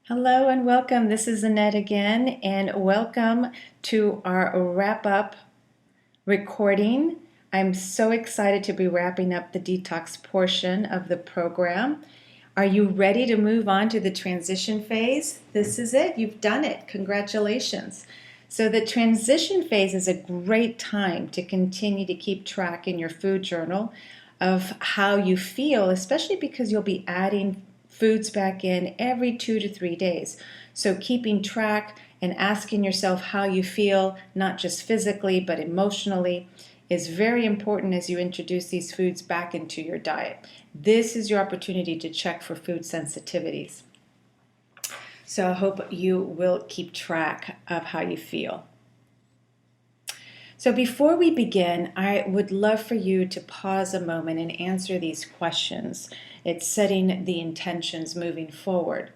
Hello and welcome. This is Annette again, and welcome to our wrap up recording. I'm so excited to be wrapping up the detox portion of the program. Are you ready to move on to the transition phase? This is it. You've done it. Congratulations. So, the transition phase is a great time to continue to keep track in your food journal of how you feel, especially because you'll be adding foods back in every 2 to 3 days. So, keeping track and asking yourself how you feel, not just physically but emotionally, is very important as you introduce these foods back into your diet. This is your opportunity to check for food sensitivities. So I hope you will keep track of how you feel. So before we begin, I would love for you to pause a moment and answer these questions. It's setting the intentions moving forward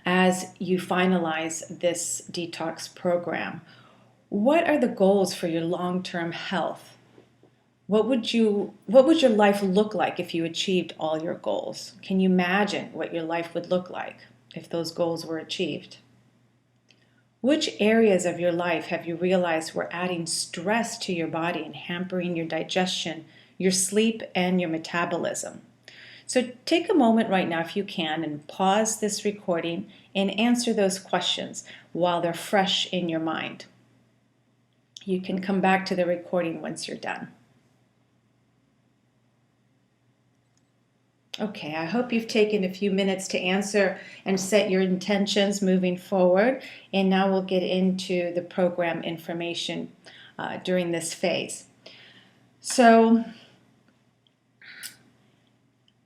as you finalize this detox program. What are the goals for your long-term health? What would your life look like if you achieved all your goals? Can you imagine what your life would look like if those goals were achieved? Which areas of your life have you realized were adding stress to your body and hampering your digestion, your sleep, and your metabolism? So take a moment right now, if you can, and pause this recording and answer those questions while they're fresh in your mind. You can come back to the recording once you're done. Okay, I hope you've taken a few minutes to answer and set your intentions moving forward. And now we'll get into the program information during this phase. So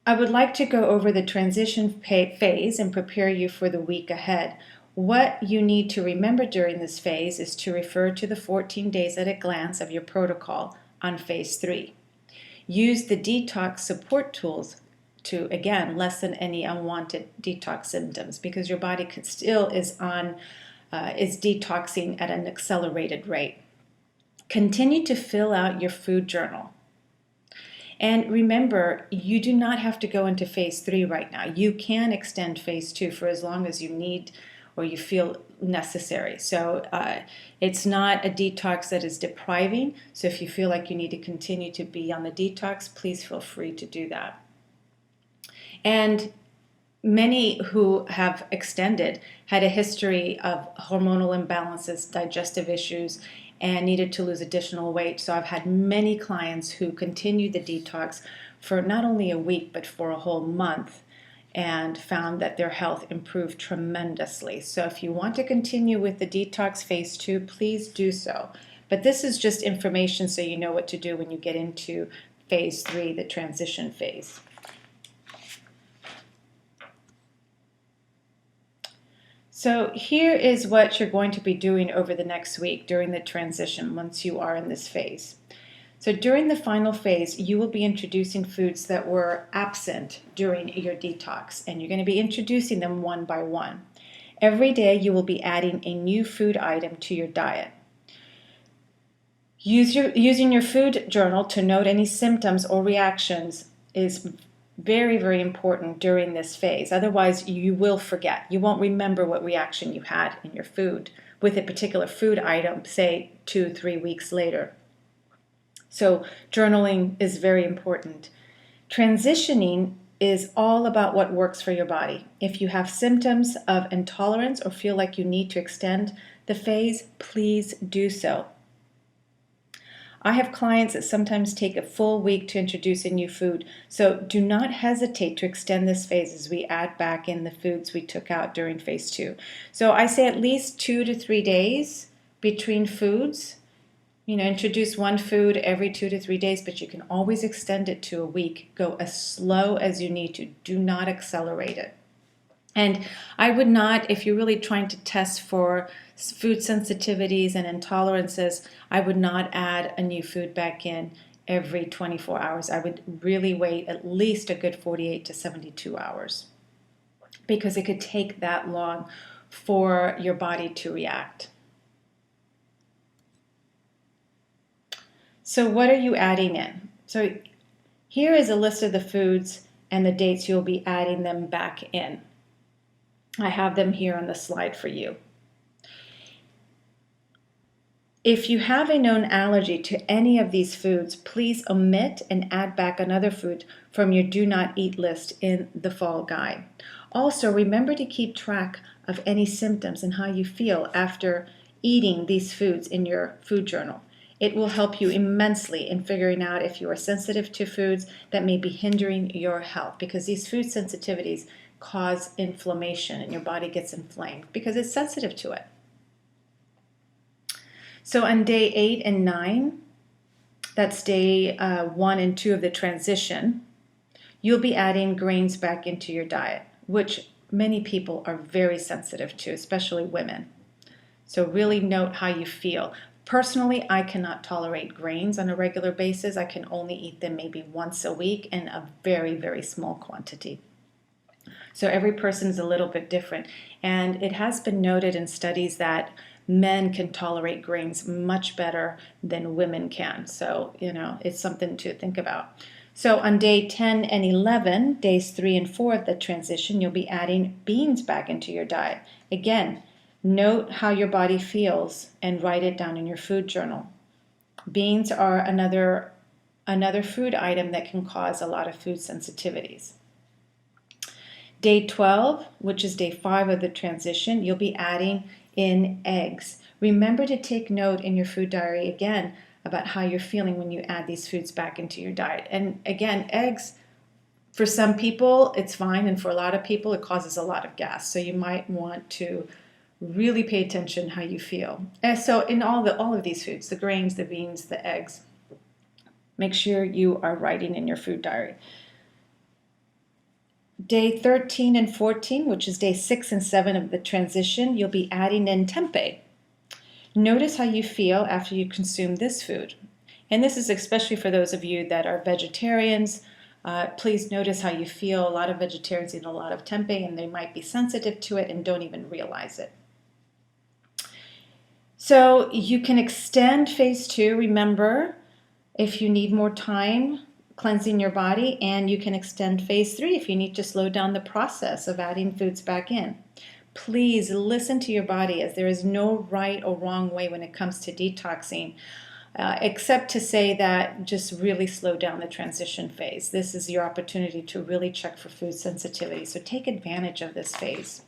I would like to go over the transition phase and prepare you for the week ahead. What you need to remember during this phase is to refer to the 14 days at a glance of your protocol on phase 3. Use the detox support tools to, again, lessen any unwanted detox symptoms, because your body still is detoxing at an accelerated rate. Continue to fill out your food journal. And remember, you do not have to go into phase 3 right now. You can extend phase 2 for as long as you need or you feel necessary. So it's not a detox that is depriving. So if you feel like you need to continue to be on the detox, please feel free to do that. And many who have extended had a history of hormonal imbalances, digestive issues, and needed to lose additional weight. So I've had many clients who continued the detox for not only a week, but for a whole month, and found that their health improved tremendously. So if you want to continue with the detox phase 2, please do so. But this is just information so you know what to do when you get into phase 3, the transition phase. So here is what you're going to be doing over the next week during the transition once you are in this phase. So during the final phase, you will be introducing foods that were absent during your detox, and you're going to be introducing them one by one. Every day you will be adding a new food item to your diet. Using your food journal to note any symptoms or reactions is very, very important during this phase. Otherwise, you will forget. You won't remember what reaction you had in your food with a particular food item, say 2-3 weeks later. So journaling is very important. Transitioning is all about what works for your body. If you have symptoms of intolerance or feel like you need to extend the phase, please do so. I have clients that sometimes take a full week to introduce a new food, so do not hesitate to extend this phase as we add back in the foods we took out during phase 2. So I say at least 2 to 3 days between foods. Introduce one food every 2 to 3 days, but you can always extend it to a week. Go as slow as you need to. Do not accelerate it. And I would not, if you're really trying to test for food sensitivities and intolerances, I would not add a new food back in every 24 hours. I would really wait at least a good 48 to 72 hours, because it could take that long for your body to react. So what are you adding in? So here is a list of the foods and the dates you'll be adding them back in. I have them here on the slide for you. If you have a known allergy to any of these foods, please omit and add back another food from your do not eat list in the fall guide. Also, remember to keep track of any symptoms and how you feel after eating these foods in your food journal. It will help you immensely in figuring out if you are sensitive to foods that may be hindering your health, because these food sensitivities cause inflammation and your body gets inflamed because it's sensitive to it. So on day 8 and 9, that's day 1 and 2 of the transition, you'll be adding grains back into your diet, which many people are very sensitive to, especially women. So really note how you feel. Personally, I cannot tolerate grains on a regular basis. I can only eat them maybe once a week in a very, very small quantity. So every person is a little bit different. And it has been noted in studies that men can tolerate grains much better than women can. So, it's something to think about. So on day 10 and 11, days 3 and 4 of the transition, you'll be adding beans back into your diet. Again, note how your body feels and write it down in your food journal. Beans are another food item that can cause a lot of food sensitivities. Day 12, which is day 5 of the transition, you'll be adding in eggs. Remember to take note in your food diary again about how you're feeling when you add these foods back into your diet. And again, eggs, for some people, it's fine, and for a lot of people, it causes a lot of gas. So you might want to really pay attention how you feel. And so in all of these foods, the grains, the beans, the eggs, make sure you are writing in your food diary. Day 13 and 14, which is day 6 and 7 of the transition, you'll be adding in tempeh. Notice how you feel after you consume this food. And this is especially for those of you that are vegetarians. Please notice how you feel. A lot of vegetarians eat a lot of tempeh, and they might be sensitive to it and don't even realize it. So you can extend phase 2, remember, if you need more time cleansing your body, and you can extend phase 3 if you need to slow down the process of adding foods back in. Please listen to your body, as there is no right or wrong way when it comes to detoxing, except to say that just really slow down the transition phase. This is your opportunity to really check for food sensitivity, so take advantage of this phase.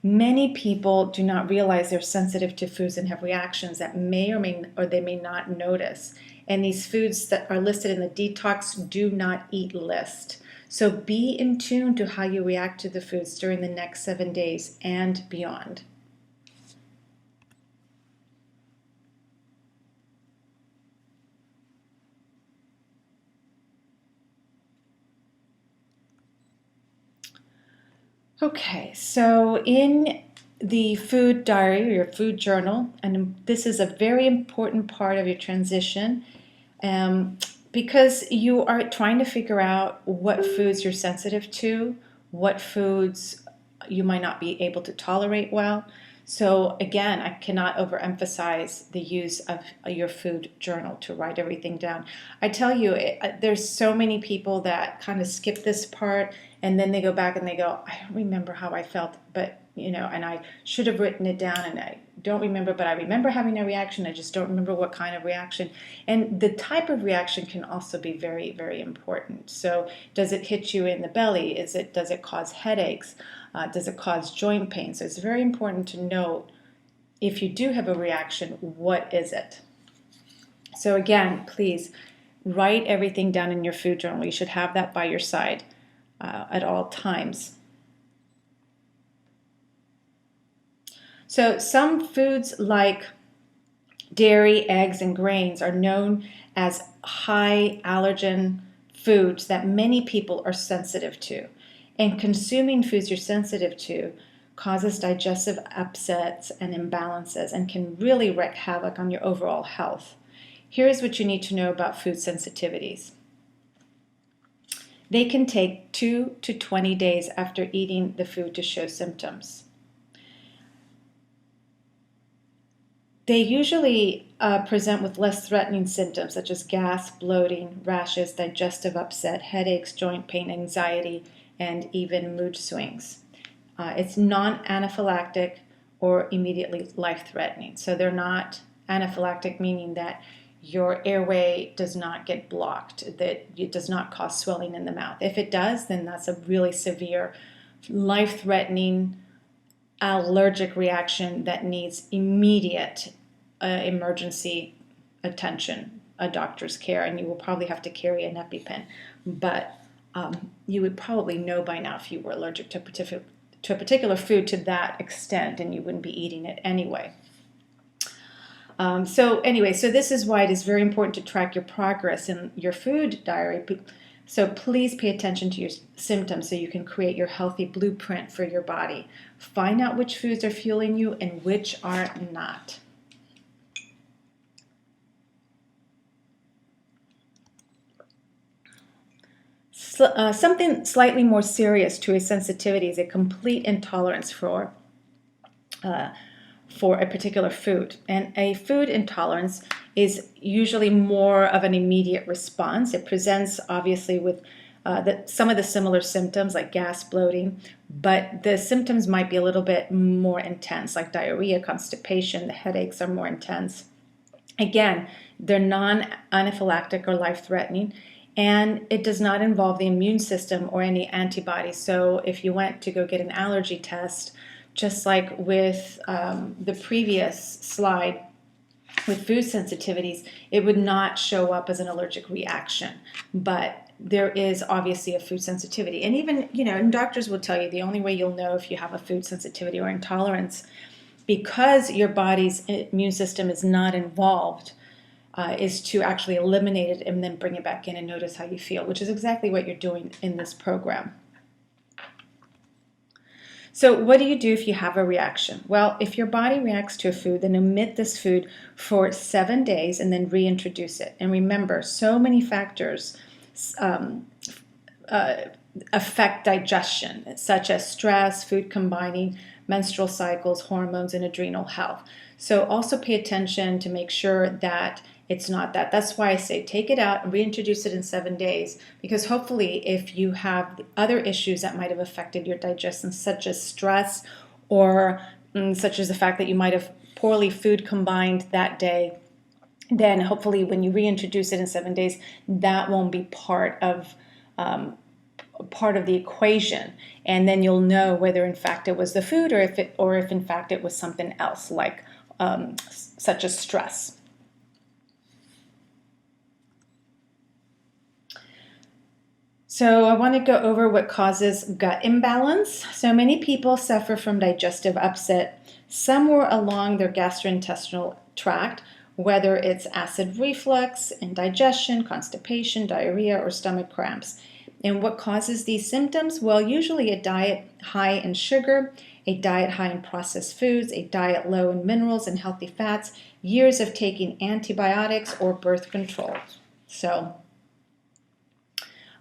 Many people do not realize they're sensitive to foods and have reactions that may or they may not notice. And these foods that are listed in the Detox do not eat list. So be in tune to how you react to the foods during the next 7 days and beyond. Okay, so in the food diary or your food journal, and this is a very important part of your transition, because you are trying to figure out what foods you're sensitive to, what foods you might not be able to tolerate well. So again, I cannot overemphasize the use of your food journal to write everything down. I tell you, there's so many people that kind of skip this part, and then they go back and they go, I don't remember how I felt, but and I should have written it down, and I don't remember, but I remember having a reaction. I just don't remember what kind of reaction. And the type of reaction can also be very, very important. So does it hit you in the belly? Does it cause headaches? Does it cause joint pain? So it's very important to note, if you do have a reaction, what is it? So again, please write everything down in your food journal. You should have that by your side at all times. So some foods like dairy, eggs, and grains are known as high allergen foods that many people are sensitive to. And consuming foods you're sensitive to causes digestive upsets and imbalances and can really wreak havoc on your overall health. Here's what you need to know about food sensitivities. They can take 2 to 20 days after eating the food to show symptoms. They usually present with less threatening symptoms such as gas, bloating, rashes, digestive upset, headaches, joint pain, anxiety, and even mood swings. It's non-anaphylactic or immediately life-threatening. So they're not anaphylactic, meaning that your airway does not get blocked, that it does not cause swelling in the mouth. If it does, then that's a really severe, life-threatening allergic reaction that needs immediate emergency attention, a doctor's care, and you will probably have to carry an EpiPen. But you would probably know by now if you were allergic to a particular food to that extent, and you wouldn't be eating it anyway. So this is why it is very important to track your progress in your food diary. So please pay attention to your symptoms so you can create your healthy blueprint for your body. Find out which foods are fueling you and which are not. Something slightly more serious to a sensitivity is a complete intolerance for a particular food. And a food intolerance is usually more of an immediate response. It presents obviously with some of the similar symptoms like gas, bloating, but the symptoms might be a little bit more intense, like diarrhea, constipation. The headaches are more intense. Again, they're non-anaphylactic or life-threatening, and it does not involve the immune system or any antibodies. So if you went to go get an allergy test, just like with the previous slide with food sensitivities, it would not show up as an allergic reaction. But there is obviously a food sensitivity. And even, and doctors will tell you the only way you'll know if you have a food sensitivity or intolerance, because your body's immune system is not involved, is to actually eliminate it and then bring it back in and notice how you feel, which is exactly what you're doing in this program. So what do you do if you have a reaction? Well, if your body reacts to a food, then omit this food for 7 days and then reintroduce it. And remember, so many factors affect digestion, such as stress, food combining, menstrual cycles, hormones, and adrenal health. So also pay attention to make sure that it's not that. That's why I say take it out and reintroduce it in 7 days, because hopefully if you have other issues that might have affected your digestion, such as stress or such as the fact that you might have poorly food combined that day, then hopefully when you reintroduce it in 7 days, that won't be part of the equation, and then you'll know whether in fact it was the food or if in fact it was something else, like such as stress. So I want to go over what causes gut imbalance. So many people suffer from digestive upset somewhere along their gastrointestinal tract, whether it's acid reflux, indigestion, constipation, diarrhea, or stomach cramps. And what causes these symptoms? Well, usually a diet high in sugar, a diet high in processed foods, a diet low in minerals and healthy fats, years of taking antibiotics or birth control. So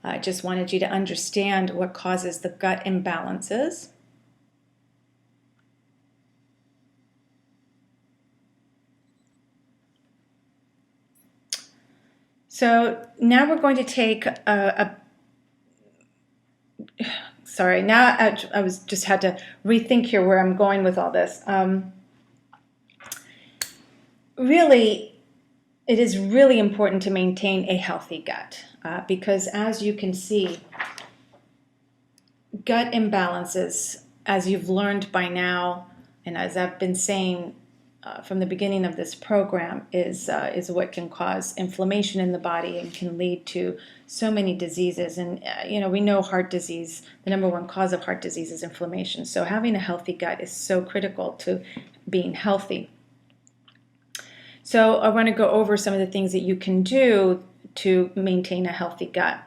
I just wanted you to understand what causes the gut imbalances. So now we're going to take sorry, now I was just had to rethink here where I'm going with all this. Really, it is really important to maintain a healthy gut because, as you can see, gut imbalances, as you've learned by now, and as I've been saying from the beginning of this program, is what can cause inflammation in the body and can lead to so many diseases. And we know heart disease, the number one cause of heart disease is inflammation. So having a healthy gut is so critical to being healthy. So I want to go over some of the things that you can do to maintain a healthy gut.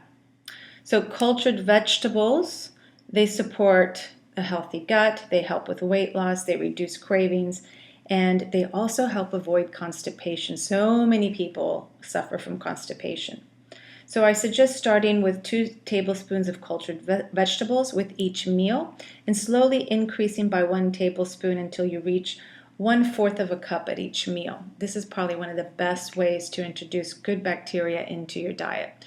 So cultured vegetables, they support a healthy gut, they help with weight loss, they reduce cravings, and they also help avoid constipation. So many people suffer from constipation. So I suggest starting with 2 tablespoons of cultured vegetables with each meal and slowly increasing by 1 tablespoon until you reach 1/4 of a cup at each meal. This is probably one of the best ways to introduce good bacteria into your diet.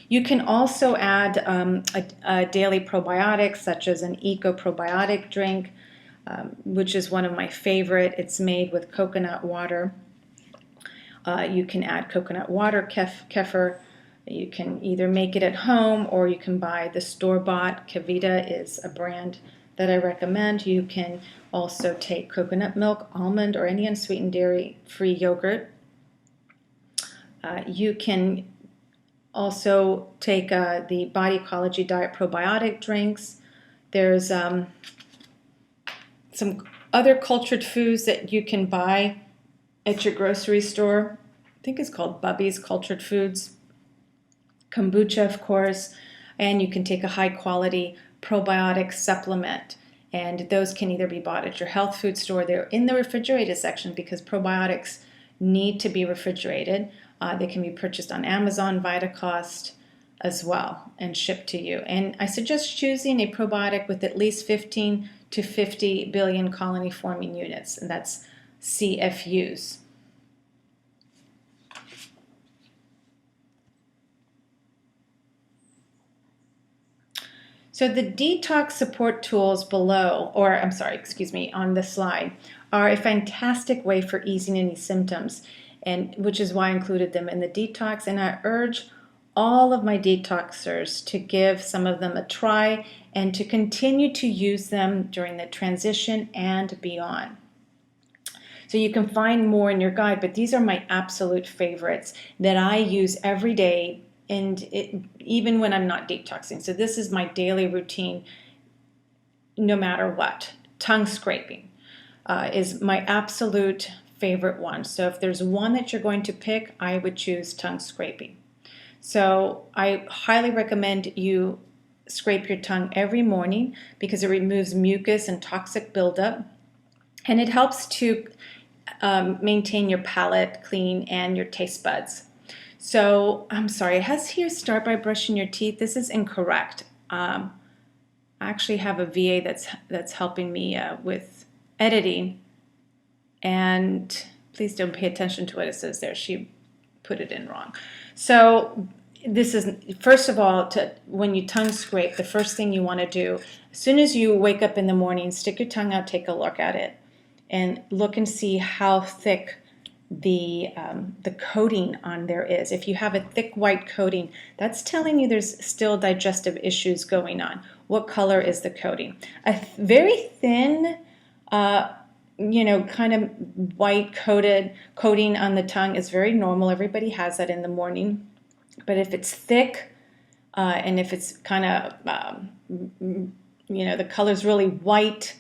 You can also add a daily probiotic, such as an eco probiotic drink, which is one of my favorite. It's made with coconut water. You can add coconut water kefir. You can either make it at home or you can buy the store-bought. Kavita is a brand that I recommend. You can also take coconut milk, almond, or any unsweetened dairy-free yogurt. You can also take the Body Ecology Diet probiotic drinks. There's some other cultured foods that you can buy at your grocery store. I think it's called Bubby's Cultured Foods. Kombucha, of course, and you can take a high quality probiotic supplement. And those can either be bought at your health food store. They're in the refrigerated section because probiotics need to be refrigerated. They can be purchased on Amazon, Vitacost as well, and shipped to you. And I suggest choosing a probiotic with at least 15 to 50 billion colony forming units, and that's CFUs. So the detox support tools below, or I'm sorry, excuse me, on this slide, are a fantastic way for easing any symptoms, and which is why I included them in the detox. And I urge all of my detoxers to give some of them a try and to continue to use them during the transition and beyond. So you can find more in your guide, but these are my absolute favorites that I use every day, and even when I'm not detoxing. So this is my daily routine no matter what. Tongue scraping is my absolute favorite one. So if there's one that you're going to pick, I would choose tongue scraping. So I highly recommend you scrape your tongue every morning because it removes mucus and toxic buildup, and it helps to maintain your palate clean and your taste buds. So I'm sorry, it has here start by brushing your teeth. This is incorrect. I actually have a VA that's helping me with editing, and please don't pay attention to what it says there. She put it in wrong. So this is, first of all, when you tongue scrape, the first thing you want to do, as soon as you wake up in the morning, stick your tongue out, take a look at it, and look and see how thick the coating on there is. If you have a thick white coating, that's telling you there's still digestive issues going on. What color is the coating? A very thin, kind of white coating on the tongue is very normal. Everybody has that in the morning. But if it's thick, and if it's kind of, the color's really white,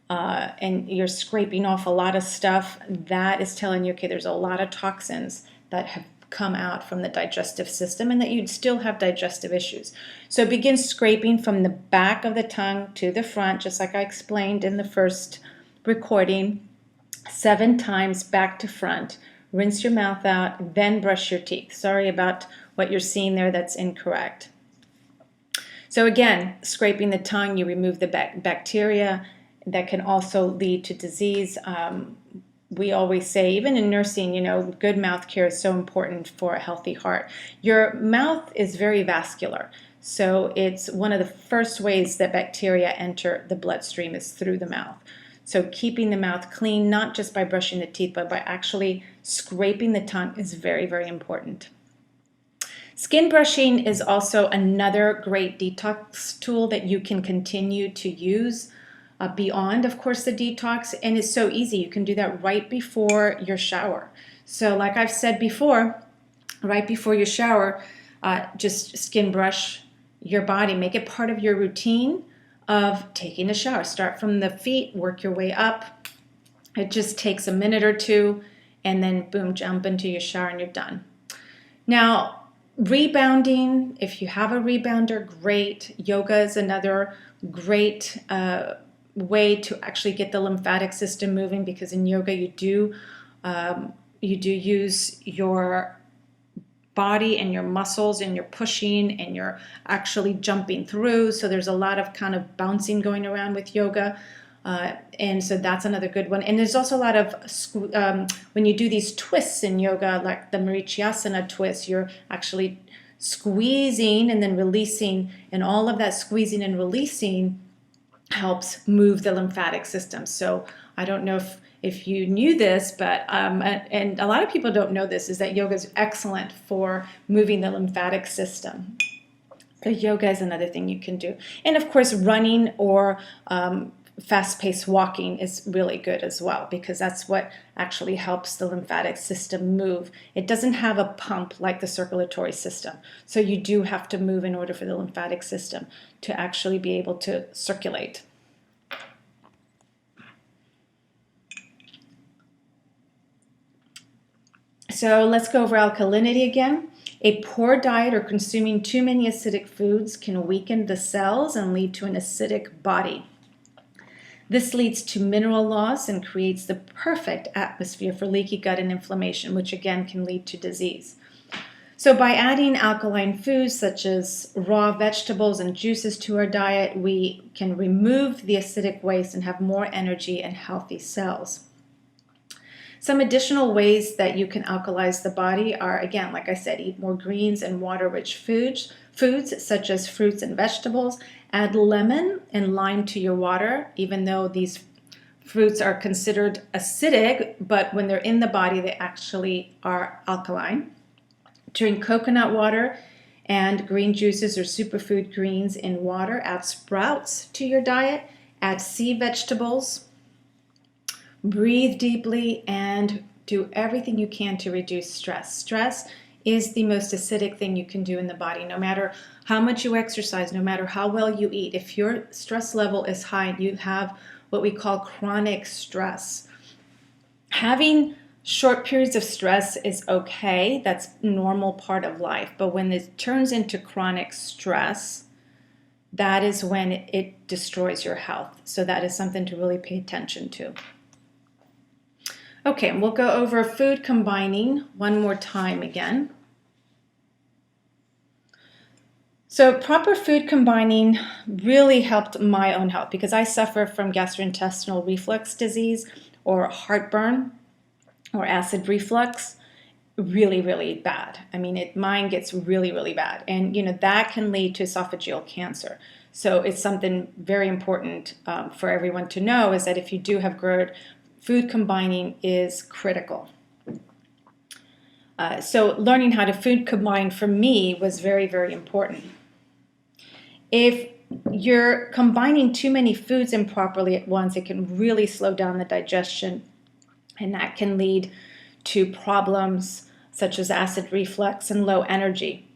and you're scraping off a lot of stuff, that is telling you, okay, there's a lot of toxins that have come out from the digestive system and that you'd still have digestive issues. So begin scraping from the back of the tongue to the front, just like I explained in the first recording, 7 times back to front. Rinse your mouth out, then brush your teeth. Sorry about what you're seeing there, that's incorrect. So again, scraping the tongue, you remove the bacteria that can also lead to disease. We always say, even in nursing, good mouth care is so important for a healthy heart. Your mouth is very vascular. So it's one of the first ways that bacteria enter the bloodstream is through the mouth. So keeping the mouth clean, not just by brushing the teeth, but by actually scraping the tongue is very, very important. Skin brushing is also another great detox tool that you can continue to use beyond, of course, the detox. And it's so easy. You can do that right before your shower. So like I've said before, right before your shower, just skin brush your body. Make it part of your routine of taking a shower. Start from the feet, work your way up. It just takes a minute or two, and then boom, jump into your shower and you're done. Now, rebounding, if you have a rebounder, great. Yoga is another great way to actually get the lymphatic system moving, because in yoga you do use your body and your muscles, and you're pushing and you're actually jumping through. So there's a lot of kind of bouncing going around with yoga. And so that's another good one. And there's also a lot of, when you do these twists in yoga, like the Marichyasana twist, you're actually squeezing and then releasing, and all of that squeezing and releasing helps move the lymphatic system. So I don't know if you knew this, but and a lot of people don't know this, is that yoga is excellent for moving the lymphatic system. So yoga is another thing you can do. And of course, running or fast-paced walking is really good as well, because that's what actually helps the lymphatic system move. It doesn't have a pump like the circulatory system. So you do have to move in order for the lymphatic system to actually be able to circulate. So let's go over alkalinity again. A poor diet or consuming too many acidic foods can weaken the cells and lead to an acidic body. This leads to mineral loss and creates the perfect atmosphere for leaky gut and inflammation, which again can lead to disease. So by adding alkaline foods such as raw vegetables and juices to our diet, we can remove the acidic waste and have more energy and healthy cells. Some additional ways that you can alkalize the body are, again, like I said, eat more greens and water-rich foods such as fruits and vegetables. Add lemon and lime to your water, even though these fruits are considered acidic, but when they're in the body, they actually are alkaline. Drink coconut water and green juices or superfood greens in water. Add sprouts to your diet. Add sea vegetables. Breathe deeply and do everything you can to reduce stress. Stress is the most acidic thing you can do in the body. No matter how much you exercise, no matter how well you eat, if your stress level is high, you have what we call chronic stress. Having short periods of stress is okay. That's a normal part of life. But when it turns into chronic stress, that is when it destroys your health. So that is something to really pay attention to. Okay, we'll go over food combining one more time again. So proper food combining really helped my own health because I suffer from gastrointestinal reflux disease or heartburn or acid reflux really, really bad. I mean, mine gets really, really bad. And, that can lead to esophageal cancer. So it's something very important for everyone to know is that if you do have GERD, food combining is critical. So learning how to food combine for me was very, very important. If you're combining too many foods improperly at once, it can really slow down the digestion, and that can lead to problems such as acid reflux and low energy.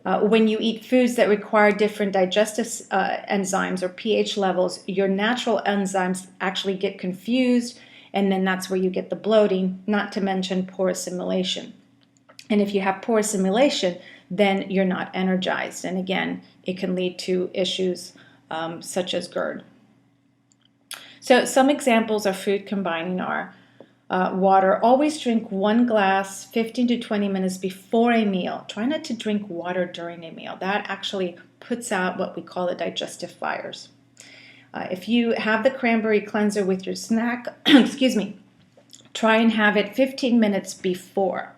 When you eat foods that require different digestive enzymes or pH levels, your natural enzymes actually get confused, and then that's where you get the bloating, not to mention poor assimilation. And if you have poor assimilation, then you're not energized. And again, it can lead to issues such as GERD. So some examples of food combining are water. Always drink 1 glass 15 to 20 minutes before a meal. Try not to drink water during a meal. That actually puts out what we call the digestive fires. If you have the cranberry cleanser with your snack, try and have it 15 minutes before.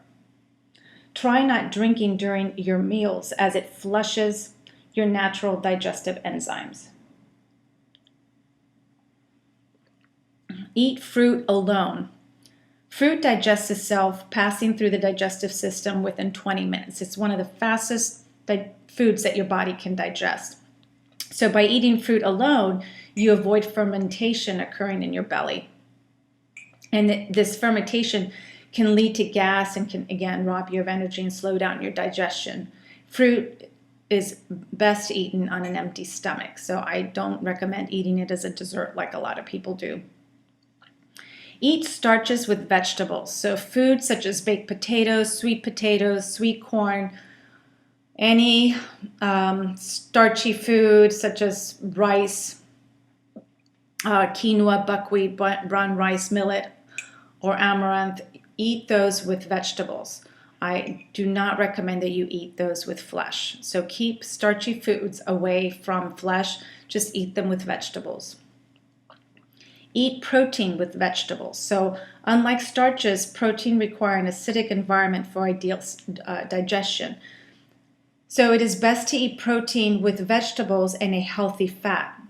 Try not drinking during your meals as it flushes your natural digestive enzymes. Eat fruit alone. Fruit digests itself, passing through the digestive system within 20 minutes. It's one of the fastest foods that your body can digest. So by eating fruit alone, you avoid fermentation occurring in your belly. And this fermentation can lead to gas and can, again, rob you of energy and slow down your digestion. Fruit is best eaten on an empty stomach, so I don't recommend eating it as a dessert like a lot of people do. Eat starches with vegetables, so foods such as baked potatoes, sweet corn, any starchy food such as rice, quinoa, buckwheat, brown rice, millet, or amaranth. Eat those with vegetables. I do not recommend that you eat those with flesh. So keep starchy foods away from flesh. Just eat them with vegetables. Eat protein with vegetables. So unlike starches, protein require an acidic environment for ideal digestion. So it is best to eat protein with vegetables and a healthy fat.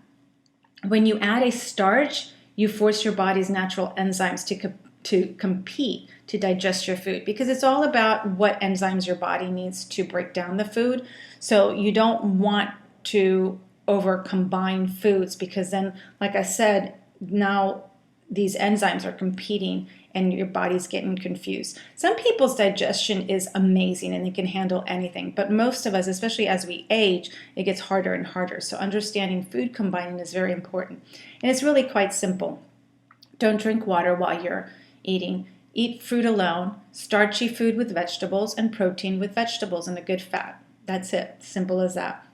When you add a starch, you force your body's natural enzymes to compete to digest your food, because it's all about what enzymes your body needs to break down the food. So you don't want to over combine foods, because then, like I said, now these enzymes are competing and your body's getting confused. Some people's digestion is amazing and they can handle anything, but most of us, especially as we age, it gets harder and harder. So understanding food combining is very important. And it's really quite simple. Don't drink water while you're eating. Eat fruit alone, starchy food with vegetables, and protein with vegetables and a good fat. That's it. Simple as that.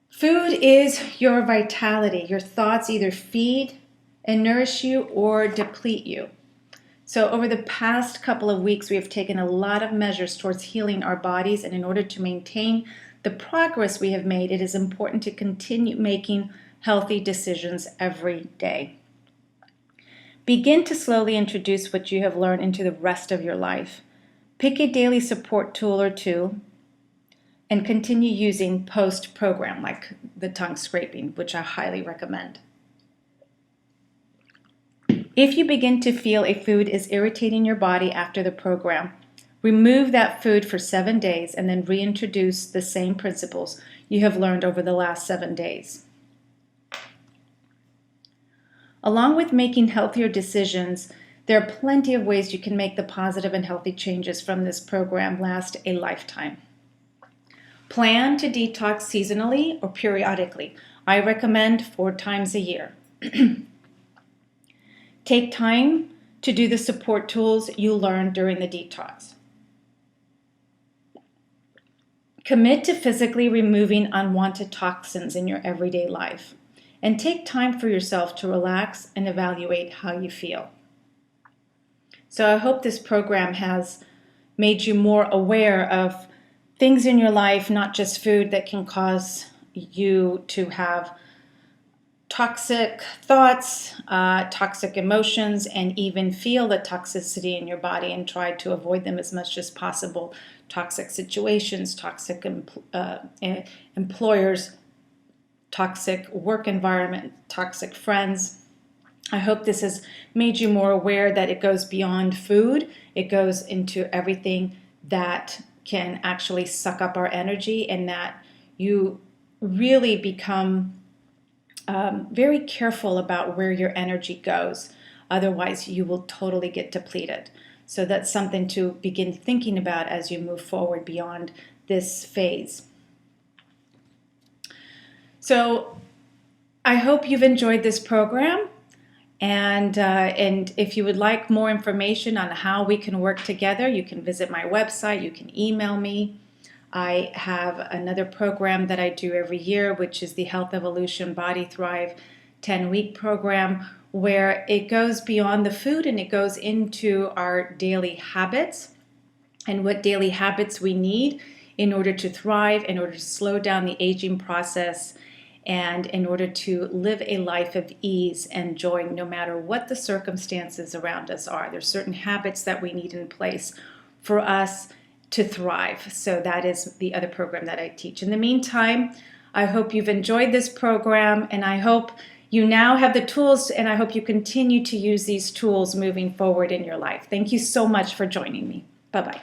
Food is your vitality. Your thoughts either feed and nourish you or deplete you. So over the past couple of weeks, we have taken a lot of measures towards healing our bodies, and in order to maintain the progress we have made, it is important to continue making healthy decisions every day. Begin to slowly introduce what you have learned into the rest of your life. Pick a daily support tool or two, and continue using post-program, like the tongue scraping, which I highly recommend. If you begin to feel a food is irritating your body after the program, remove that food for 7 days and then reintroduce the same principles you have learned over the last 7 days. Along with making healthier decisions, there are plenty of ways you can make the positive and healthy changes from this program last a lifetime. Plan to detox seasonally or periodically. I recommend 4 times a year. Take time to do the support tools you learned during the detox. Commit to physically removing unwanted toxins in your everyday life. And take time for yourself to relax and evaluate how you feel. So I hope this program has made you more aware of things in your life, not just food, that can cause you to have toxic thoughts, toxic emotions, and even feel the toxicity in your body, and try to avoid them as much as possible. Toxic situations, toxic employers, toxic work environment, toxic friends. I hope this has made you more aware that it goes beyond food. It goes into everything that can actually suck up our energy, and that you really become very careful about where your energy goes. Otherwise, you will totally get depleted. So that's something to begin thinking about as you move forward beyond this phase. So I hope you've enjoyed this program. And if you would like more information on how we can work together, you can visit my website, you can email me. I have another program that I do every year, which is the Health Evolution Body Thrive 10-week program, where it goes beyond the food and it goes into our daily habits and what daily habits we need in order to thrive, in order to slow down the aging process, and in order to live a life of ease and joy no matter what the circumstances around us are. There's certain habits that we need in place for us to thrive. So that is the other program that I teach. In the meantime, I hope you've enjoyed this program, and I hope you now have the tools, and I hope you continue to use these tools moving forward in your life. Thank you so much for joining me. Bye-bye.